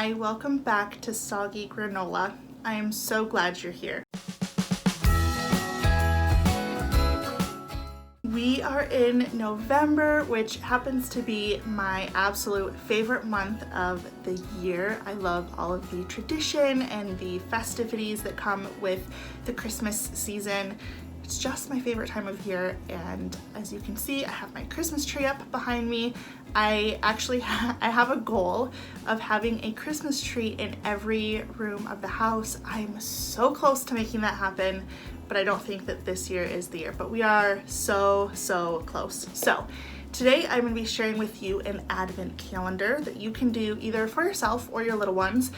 Hi, welcome back to Soggy Granola. I am so glad you're here. We are in November, which happens to be my absolute favorite month of the year. I love all of the tradition and the festivities that come with the Christmas season. It's just my favorite time of year, and as you can see, I have my Christmas tree up behind me. I have a goal of having a Christmas tree in every room of the house. I'm so close to making that happen, but I don't think that this year is the year, but we are so close. So today I'm going to be sharing with you an advent calendar that you can do either for yourself or your little ones.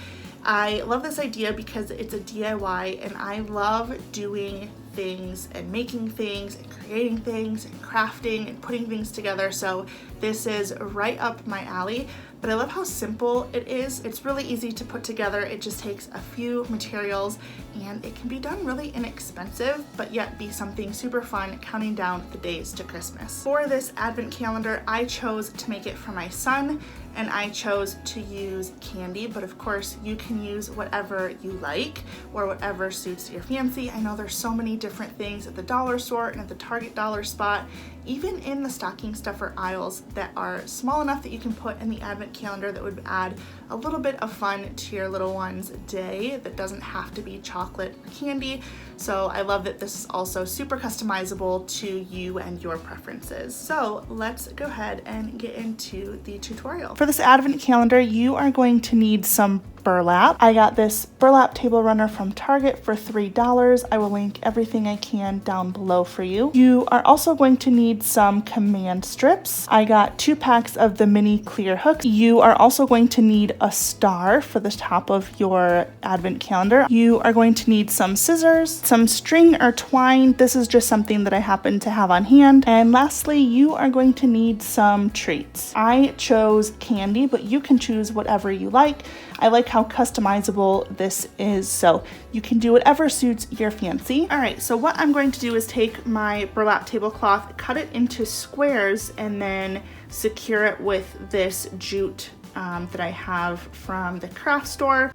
I love this idea because it's a DIY, and I love doing things and making things and creating things and crafting and putting things together. So this is right up my alley, but I love how simple it is. It's really easy to put together. It just takes a few materials and it can be done really inexpensive, but yet be something super fun, counting down the days to Christmas. For this advent calendar, I chose to make it for my son, and I chose to use candy, but of course you can use whatever you like or whatever suits your fancy. I know there's so many different things at the dollar store and at the Target dollar spot, even in the stocking stuffer aisles, that are small enough that you can put in the advent calendar that would add a little bit of fun to your little one's day that doesn't have to be chocolate or candy. So I love that this is also super customizable to you and your preferences. So let's go ahead and get into the tutorial. For this advent calendar, you are going to need some burlap. I got this burlap table runner from Target for $3. I will link everything I can down below for you. You are also going to need some command strips. I got 2 packs of the mini clear hooks. You are also going to need a star for the top of your advent calendar. You are going to need some scissors, some string or twine. This is just something that I happen to have on hand. And lastly, you are going to need some treats. I chose candy, but you can choose whatever you like. I like how customizable this is, so you can do whatever suits your fancy. All right, so what I'm going to do is take my burlap tablecloth, cut it into squares, and then secure it with this jute that I have from the craft store.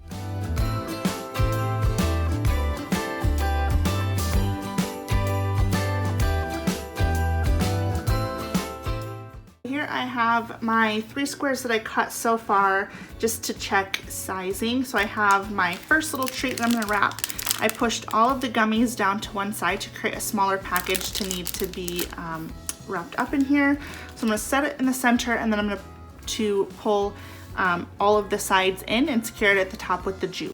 Here I have my 3 squares that I cut so far just to check sizing. So I have my first little treat that I'm going to wrap. I pushed all of the gummies down to one side to create a smaller package to need to be wrapped up in here. So I'm going to set it in the center, and then I'm going to pull all of the sides in and secure it at the top with the jute.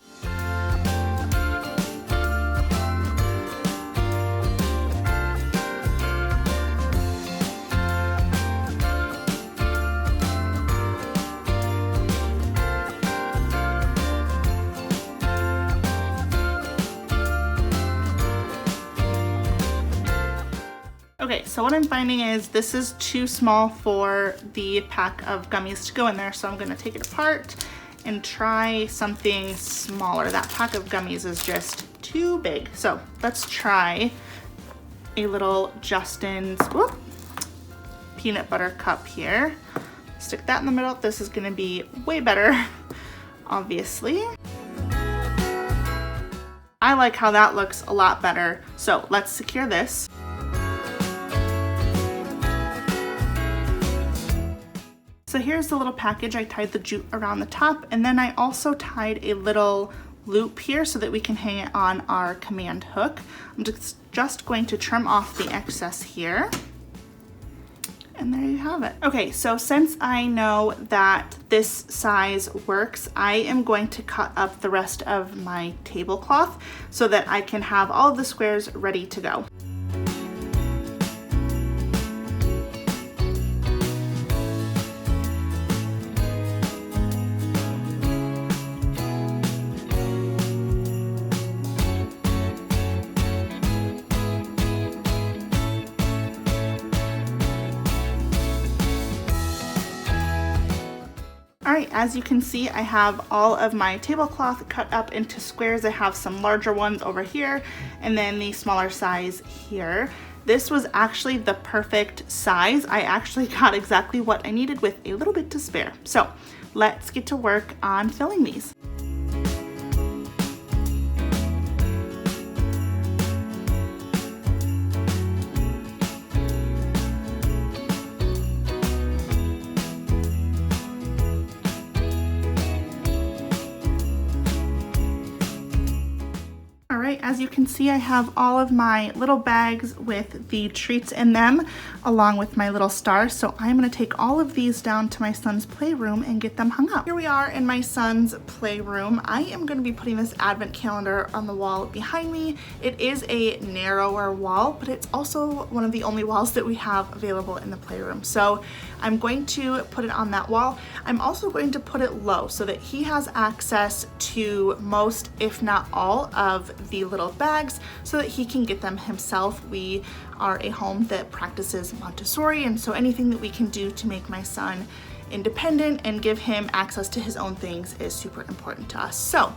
Okay, so what I'm finding is this is too small for the pack of gummies to go in there, so I'm going to take it apart and try something smaller. That pack of gummies is just too big. So let's try a little Justin's peanut butter cup here. Stick that in the middle. This is going to be way better, obviously. I like how that looks a lot better. So let's secure this. So here's the little package. I tied the jute around the top, and then I also tied a little loop here so that we can hang it on our command hook. I'm just going to trim off the excess here. And there you have it. Okay, so since I know that this size works, I am going to cut up the rest of my tablecloth so that I can have all of the squares ready to go. All right, as you can see, I have all of my tablecloth cut up into squares. I have some larger ones over here and then the smaller size here. This was actually the perfect size. I actually got exactly what I needed with a little bit to spare. So let's get to work on filling these. Alright, as you can see, I have all of my little bags with the treats in them, along with my little star. So I'm going to take all of these down to my son's playroom and get them hung up. Here we are in my son's playroom. I am going to be putting this advent calendar on the wall behind me. It is a narrower wall, but it's also one of the only walls that we have available in the playroom. So I'm going to put it on that wall. I'm also going to put it low so that he has access to most, if not all, of the little bags so that he can get them himself. We are a home that practices Montessori, and so anything that we can do to make my son independent and give him access to his own things is super important to us. So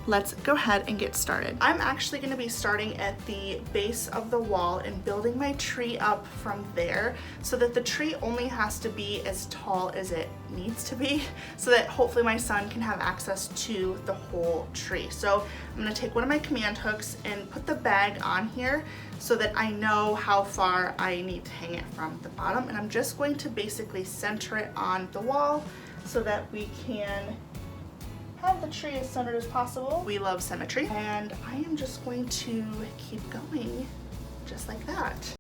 let's go ahead and get started. I'm actually going to be starting at the base of the wall and building my tree up from there so that the tree only has to be as tall as it needs to be so that hopefully my son can have access to the whole tree. So I'm going to take one of my command hooks and put the bag on here so that I know how far I need to hang it from the bottom, and I'm just going to basically center it on the wall so that we can have the tree as centered as possible. We love symmetry, and I am just going to keep going just like that.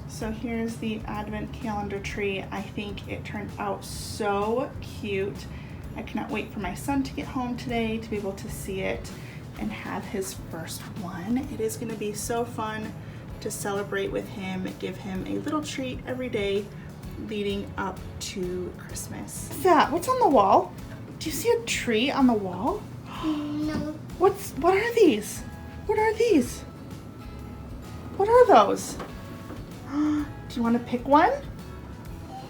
So here's the advent calendar tree. I think it turned out so cute. I cannot wait for my son to get home today to be able to see it and have his first one. It is going to be so fun to celebrate with him, give him a little treat every day leading up to Christmas. What's that? What's on the wall? Do you see a tree on the wall? No. What are these? What are these? What are those? Do you want to pick one?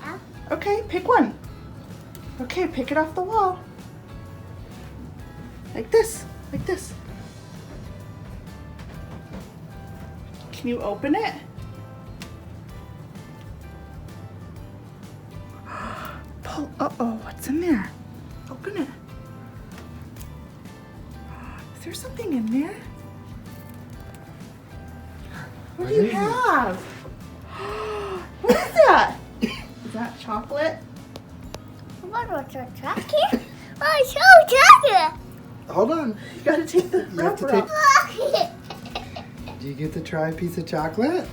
Yeah. Okay, pick one. Okay, pick it off the wall. Like this, like this. Can you open it? Pull, uh-oh, what's in there? Open it. Is there something in there? What do you have? What is that? Is that chocolate? What was your chocolate? Oh, it's so chocolate. Hold on. You gotta take the You have to wrapper take- off. Do you get to try a piece of chocolate?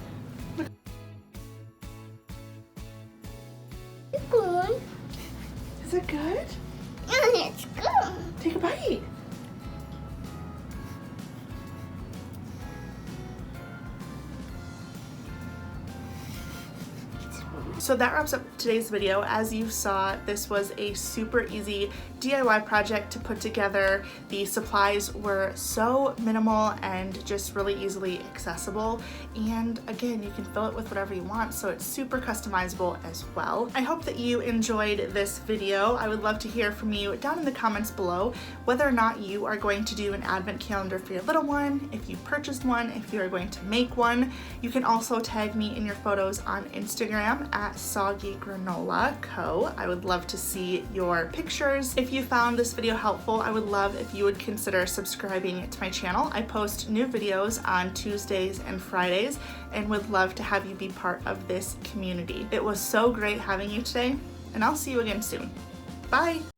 Spoon. Is it good? It's good. Take a bite. So that wraps up today's video. As you saw, this was a super easy DIY project to put together. The supplies were so minimal and just really easily accessible. And again, you can fill it with whatever you want, so it's super customizable as well. I hope that you enjoyed this video. I would love to hear from you down in the comments below whether or not you are going to do an advent calendar for your little one, if you purchased one, if you are going to make one. You can also tag me in your photos on Instagram at Soggy Granola Co. I would love to see your pictures. If you found this video helpful, I would love if you would consider subscribing to my channel. I post new videos on Tuesdays and Fridays and would love to have you be part of this community. It was so great having you today, and I'll see you again soon. Bye!